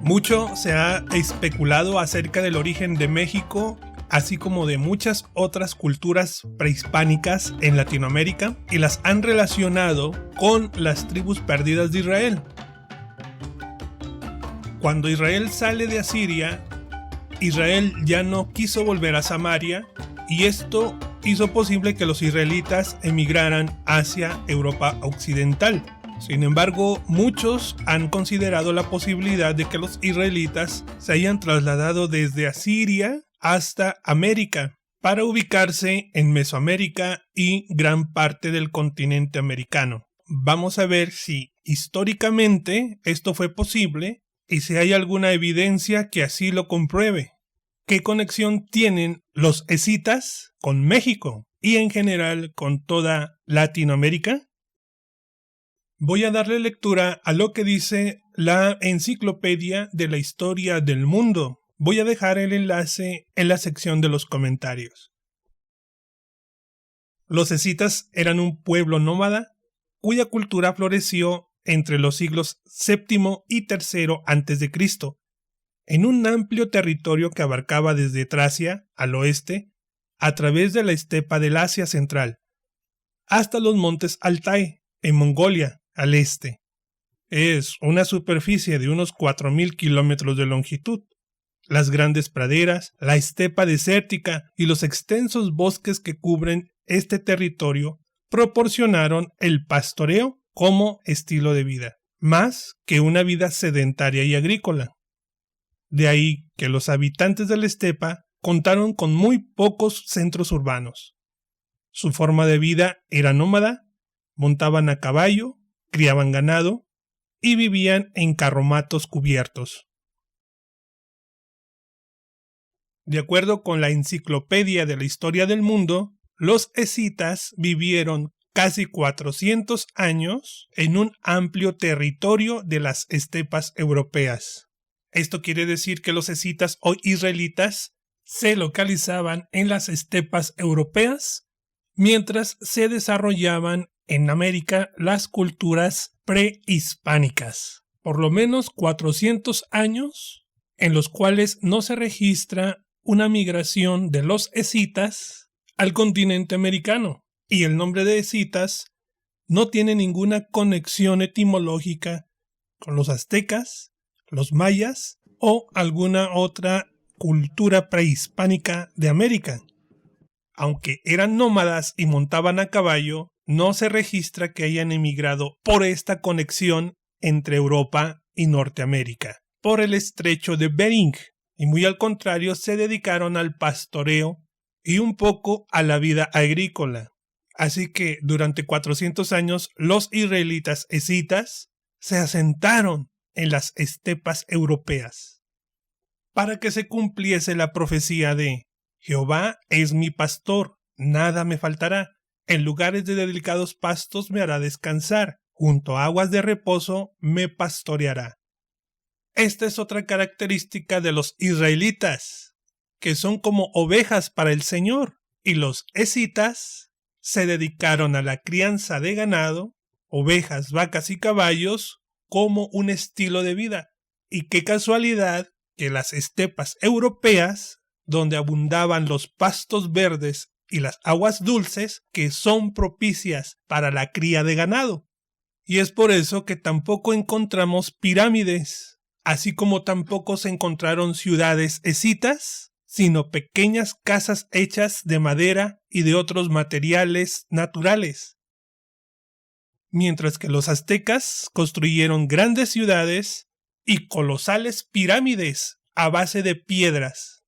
Mucho se ha especulado acerca del origen de México, así como de muchas otras culturas prehispánicas en Latinoamérica, y las han relacionado con las tribus perdidas de Israel. Cuando Israel sale de Asiria, Israel ya no quiso volver a Samaria, y esto hizo posible que los israelitas emigraran hacia Europa Occidental. Sin embargo, muchos han considerado la posibilidad de que los israelitas se hayan trasladado desde Asiria hasta América para ubicarse en Mesoamérica y gran parte del continente americano. Vamos a ver si históricamente esto fue posible y si hay alguna evidencia que así lo compruebe. ¿Qué conexión tienen los escitas con México y en general con toda Latinoamérica? Voy a darle lectura a lo que dice la Enciclopedia de la Historia del Mundo. Voy a dejar el enlace en la sección de los comentarios. Los escitas eran un pueblo nómada cuya cultura floreció entre los siglos VII y III a.C., en un amplio territorio que abarcaba desde Tracia al oeste, a través de la estepa del Asia Central, hasta los montes Altai, en Mongolia, al este. Es una superficie de unos 4.000 kilómetros de longitud. Las grandes praderas, la estepa desértica y los extensos bosques que cubren este territorio proporcionaron el pastoreo como estilo de vida, más que una vida sedentaria y agrícola. De ahí que los habitantes de la estepa contaron con muy pocos centros urbanos. Su forma de vida era nómada, montaban a caballo, criaban ganado y vivían en carromatos cubiertos. De acuerdo con la Enciclopedia de la Historia del Mundo, los escitas vivieron casi 400 años en un amplio territorio de las estepas europeas. Esto quiere decir que los escitas o israelitas se localizaban en las estepas europeas mientras se desarrollaban en América las culturas prehispánicas. Por lo menos 400 años en los cuales no se registra una migración de los escitas al continente americano, y el nombre de escitas no tiene ninguna conexión etimológica con los aztecas, los mayas o alguna otra cultura prehispánica de América. Aunque eran nómadas y montaban a caballo, no se registra que hayan emigrado por esta conexión entre Europa y Norteamérica, por el estrecho de Bering, y muy al contrario se dedicaron al pastoreo y un poco a la vida agrícola. Así que durante 400 años los israelitas escitas se asentaron en las estepas europeas, para que se cumpliese la profecía de Jehová es mi pastor, nada me faltará. En lugares de delicados pastos me hará descansar, junto a aguas de reposo me pastoreará. Esta es otra característica de los israelitas, que son como ovejas para el Señor, y los escitas se dedicaron a la crianza de ganado, ovejas, vacas y caballos, como un estilo de vida. Y qué casualidad que las estepas europeas, donde abundaban los pastos verdes y las aguas dulces, que son propicias para la cría de ganado. Y es por eso que tampoco encontramos pirámides, así como tampoco se encontraron ciudades escitas, sino pequeñas casas hechas de madera y de otros materiales naturales. Mientras que los aztecas construyeron grandes ciudades y colosales pirámides a base de piedras.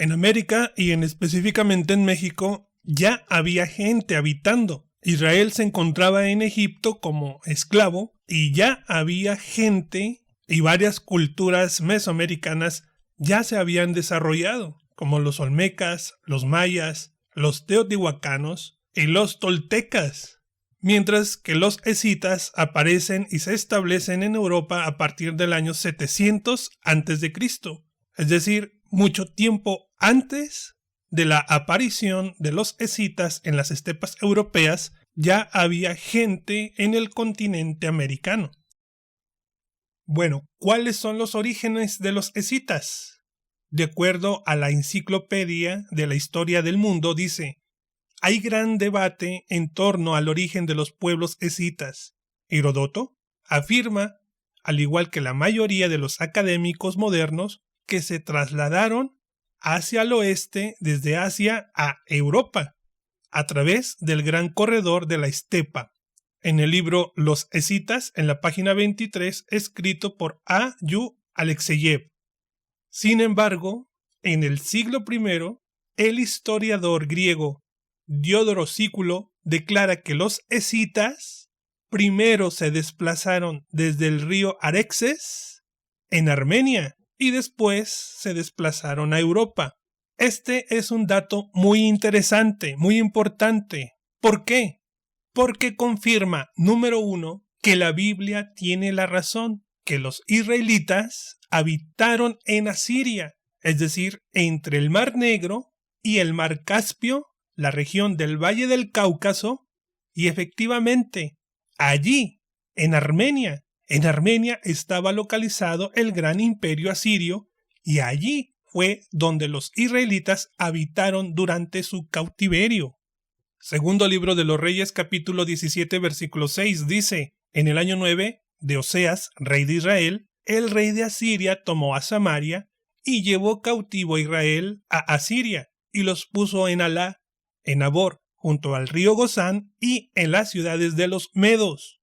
En América y específicamente en México ya había gente habitando. Israel se encontraba en Egipto como esclavo y ya había gente y varias culturas mesoamericanas ya se habían desarrollado, como los olmecas, los mayas, los teotihuacanos y los toltecas. Mientras que los escitas aparecen y se establecen en Europa a partir del año 700 a.C., es decir, mucho tiempo antes de la aparición de los escitas en las estepas europeas, ya había gente en el continente americano. Bueno, ¿cuáles son los orígenes de los escitas? De acuerdo a la Enciclopedia de la Historia del Mundo, dice: hay gran debate en torno al origen de los pueblos escitas. Heródoto afirma, al igual que la mayoría de los académicos modernos, que se trasladaron hacia el oeste desde Asia a Europa, a través del gran corredor de la estepa. En el libro Los escitas, en la página 23, escrito por A. Yu Alexeyev. Sin embargo, en el siglo I, el historiador griego Diodoro Sículo declara que los escitas primero se desplazaron desde el río Arexes en Armenia y después se desplazaron a Europa. Este es un dato muy interesante, muy importante. ¿Por qué? Porque confirma, número 1, que la Biblia tiene la razón, que los israelitas habitaron en Asiria, es decir, entre el Mar Negro y el Mar Caspio, la región del Valle del Cáucaso, y efectivamente, allí, en Armenia estaba localizado el gran imperio asirio, y allí fue donde los israelitas habitaron durante su cautiverio. Segundo libro de los Reyes, capítulo 17, versículo 6, dice: en el año 9 de Oseas, rey de Israel, el rey de Asiria tomó a Samaria y llevó cautivo a Israel a Asiria, y los puso en Alá, en Abor, junto al río Gozán, y en las ciudades de los medos.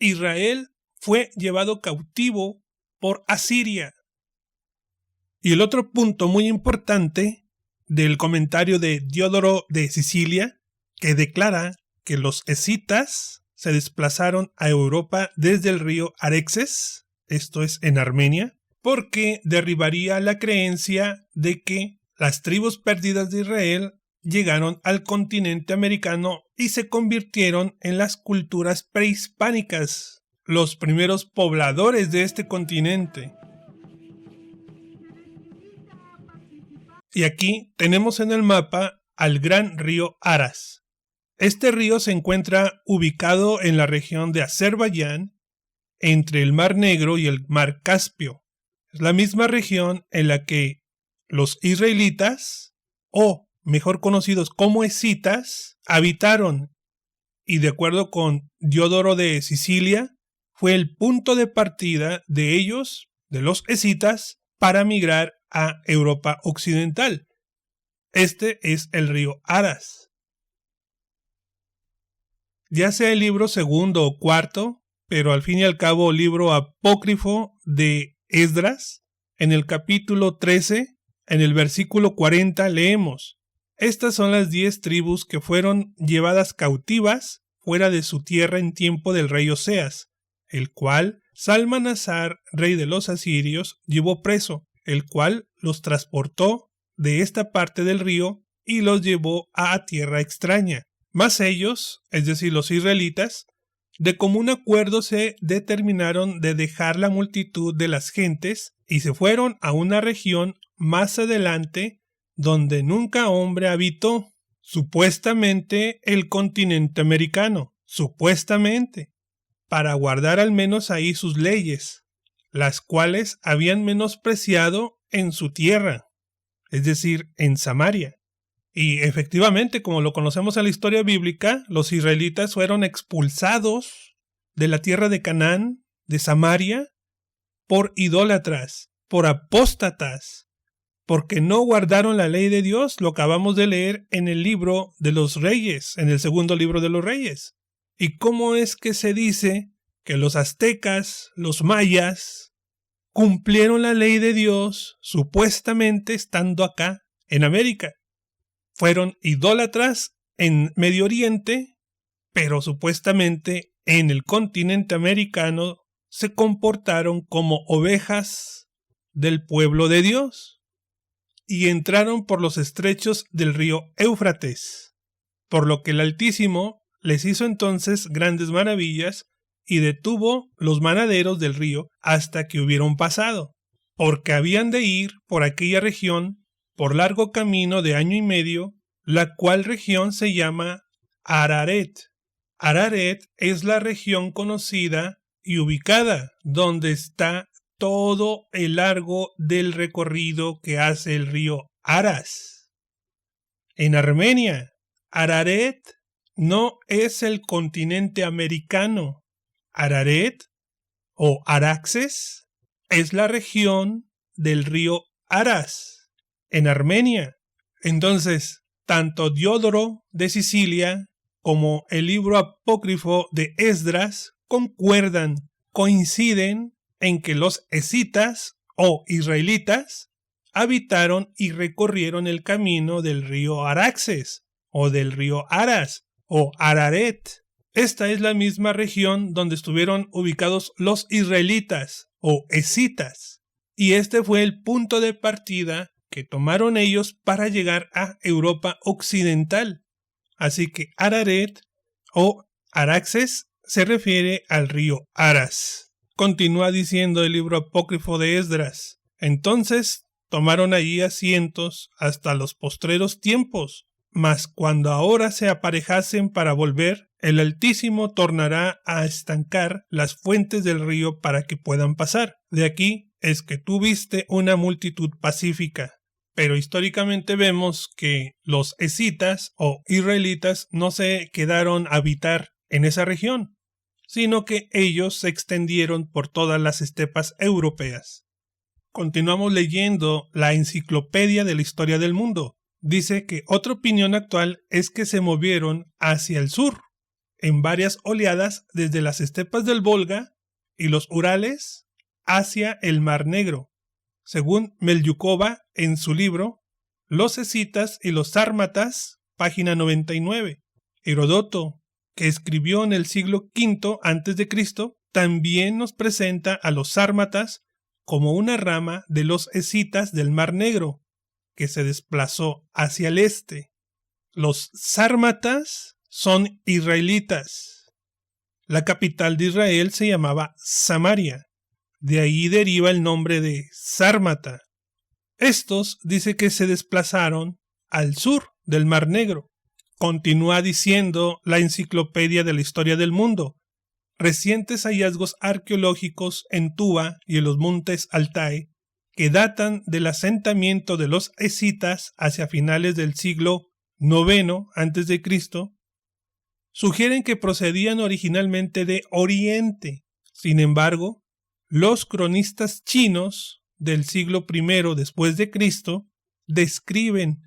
Israel fue llevado cautivo por Asiria. Y el otro punto muy importante del comentario de Diodoro de Sicilia, que declara que los escitas se desplazaron a Europa desde el río Arexes, esto es en Armenia, porque derribaría la creencia de que las tribus perdidas de Israel llegaron al continente americano y se convirtieron en las culturas prehispánicas, los primeros pobladores de este continente. Y aquí tenemos en el mapa al gran río Aras. Este río se encuentra ubicado en la región de Azerbaiyán, entre el Mar Negro y el Mar Caspio. Es la misma región en la que los israelitas, o mejor conocidos como escitas, habitaron, y de acuerdo con Diodoro de Sicilia, fue el punto de partida de ellos, de los escitas, para migrar a Europa Occidental. Este es el río Aras. Ya sea el libro segundo o cuarto, pero al fin y al cabo libro apócrifo de Esdras, en el capítulo 13, en el versículo 40 leemos: estas son las 10 tribus que fueron llevadas cautivas fuera de su tierra en tiempo del rey Oseas, el cual Salmanasar, rey de los asirios, llevó preso, el cual los transportó de esta parte del río y los llevó a tierra extraña. Mas ellos, es decir, los israelitas, de común acuerdo se determinaron de dejar la multitud de las gentes y se fueron a una región más adelante donde nunca hombre habitó, supuestamente el continente americano, supuestamente, para guardar al menos ahí sus leyes, las cuales habían menospreciado en su tierra, es decir, en Samaria. Y efectivamente, como lo conocemos en la historia bíblica, los israelitas fueron expulsados de la tierra de Canaán, de Samaria, por idólatras, por apóstatas, porque no guardaron la ley de Dios. Lo acabamos de leer en el libro de los Reyes, en el segundo libro de los Reyes. ¿Y cómo es que se dice que los aztecas, los mayas, cumplieron la ley de Dios supuestamente estando acá en América? Fueron idólatras en Medio Oriente, pero supuestamente en el continente americano se comportaron como ovejas del pueblo de Dios y entraron por los estrechos del río Éufrates, por lo que el Altísimo les hizo entonces grandes maravillas y detuvo los manaderos del río hasta que hubieron pasado, porque habían de ir por aquella región por largo camino de año y medio, la cual región se llama Araret. Araret es la región conocida y ubicada donde está todo el largo del recorrido que hace el río Aras. En Armenia, Araret no es el continente americano. Araret o Araxes es la región del río Aras en Armenia. Entonces, tanto Diodoro de Sicilia como el libro apócrifo de Esdras coinciden en que los escitas o israelitas habitaron y recorrieron el camino del río Araxes o del río Aras o Araret. Esta es la misma región donde estuvieron ubicados los israelitas o escitas, y este fue el punto de partida que tomaron ellos para llegar a Europa occidental. Así que Araret o Araxes se refiere al río Aras. Continúa diciendo el libro apócrifo de Esdras: entonces tomaron allí asientos hasta los postreros tiempos, mas cuando ahora se aparejasen para volver, el Altísimo tornará a estancar las fuentes del río para que puedan pasar. De aquí es que tú viste una multitud pacífica. Pero históricamente vemos que los escitas o israelitas no se quedaron a habitar en esa región, sino que ellos se extendieron por todas las estepas europeas. Continuamos leyendo la Enciclopedia de la Historia del Mundo. Dice que otra opinión actual es que se movieron hacia el sur, en varias oleadas desde las estepas del Volga y los Urales hacia el Mar Negro. Según Melyukova en su libro Los escitas y los sármatas, página 99. Heródoto, que escribió en el siglo V a.C., también nos presenta a los sármatas como una rama de los escitas del Mar Negro, que se desplazó hacia el este. Los sármatas son israelitas. La capital de Israel se llamaba Samaria. De ahí deriva el nombre de Sármata. Estos dice que se desplazaron al sur del Mar Negro. Continúa diciendo la Enciclopedia de la Historia del Mundo: recientes hallazgos arqueológicos en Tuva y en los montes Altai, que datan del asentamiento de los escitas hacia finales del siglo IX a.C., sugieren que procedían originalmente de Oriente. Sin embargo, los cronistas chinos del siglo I después de Cristo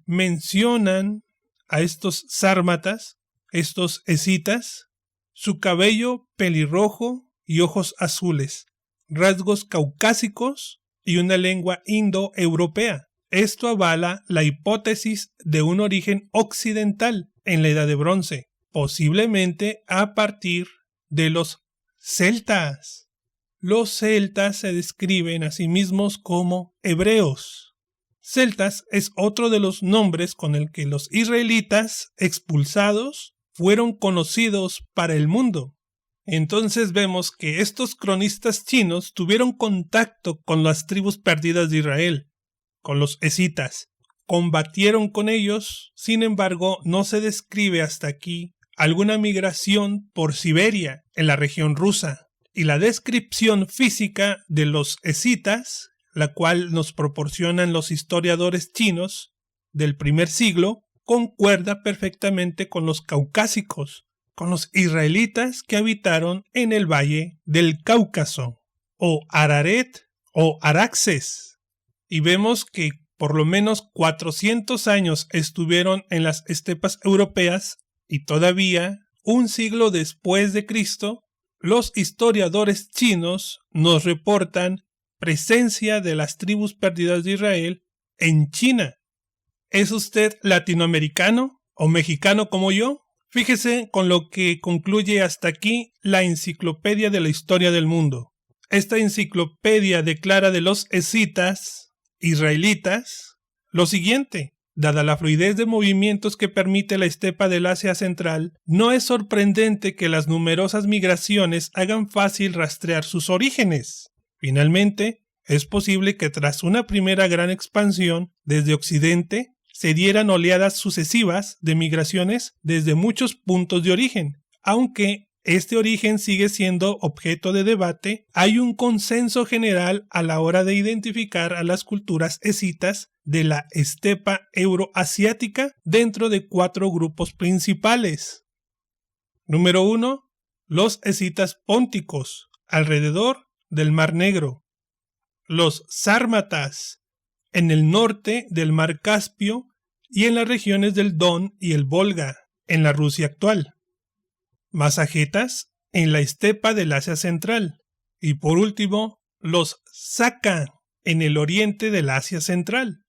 mencionan a estos sármatas, estos escitas, su cabello pelirrojo y ojos azules, rasgos caucásicos y una lengua indoeuropea. Esto avala la hipótesis de un origen occidental en la Edad de Bronce, posiblemente a partir de los celtas. Los celtas se describen a sí mismos como hebreos. Celtas es otro de los nombres con el que los israelitas expulsados fueron conocidos para el mundo. Entonces vemos que estos cronistas chinos tuvieron contacto con las tribus perdidas de Israel, con los escitas. Combatieron con ellos, sin embargo, no se describe hasta aquí alguna migración por Siberia, en la región rusa. Y la descripción física de los escitas, la cual nos proporcionan los historiadores chinos del primer siglo, concuerda perfectamente con los caucásicos, con los israelitas que habitaron en el valle del Cáucaso, o Araret o Araxes. Y vemos que por lo menos 400 años estuvieron en las estepas europeas, y todavía un siglo después de Cristo, los historiadores chinos nos reportan presencia de las tribus perdidas de Israel en China. ¿Es usted latinoamericano o mexicano como yo? Fíjese con lo que concluye hasta aquí la Enciclopedia de la Historia del Mundo. Esta enciclopedia declara de los escitas israelitas lo siguiente: dada la fluidez de movimientos que permite la estepa del Asia Central, no es sorprendente que las numerosas migraciones hagan fácil rastrear sus orígenes. Finalmente, es posible que tras una primera gran expansión desde Occidente, se dieran oleadas sucesivas de migraciones desde muchos puntos de origen, aunque este origen sigue siendo objeto de debate. Hay un consenso general a la hora de identificar a las culturas escitas de la estepa euroasiática dentro de 4 grupos principales. Número 1. Los escitas pónticos, alrededor del Mar Negro. Los sármatas, en el norte del Mar Caspio y en las regiones del Don y el Volga, en la Rusia actual. Masagetas, en la estepa del Asia Central. Y por último, los Saka, en el oriente del Asia Central.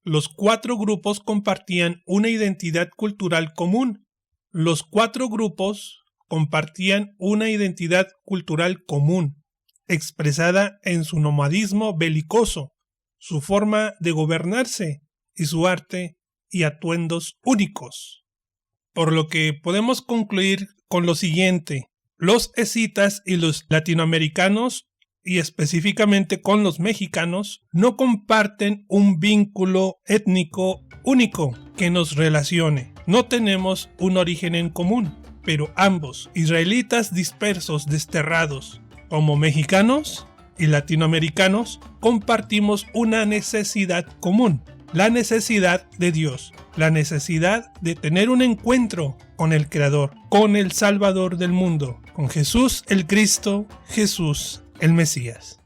Los 4 grupos compartían una identidad cultural común. Los 4 grupos compartían una identidad cultural común, expresada en su nomadismo belicoso, su forma de gobernarse y su arte y atuendos únicos. Por lo que podemos concluir con lo siguiente: los escitas y los latinoamericanos, y específicamente con los mexicanos, no comparten un vínculo étnico único que nos relacione. No tenemos un origen en común, pero ambos, israelitas dispersos, desterrados, como mexicanos y latinoamericanos, compartimos una necesidad común, la necesidad de Dios, la necesidad de tener un encuentro con el Creador, con el Salvador del mundo, con Jesús el Cristo, Jesús el Mesías.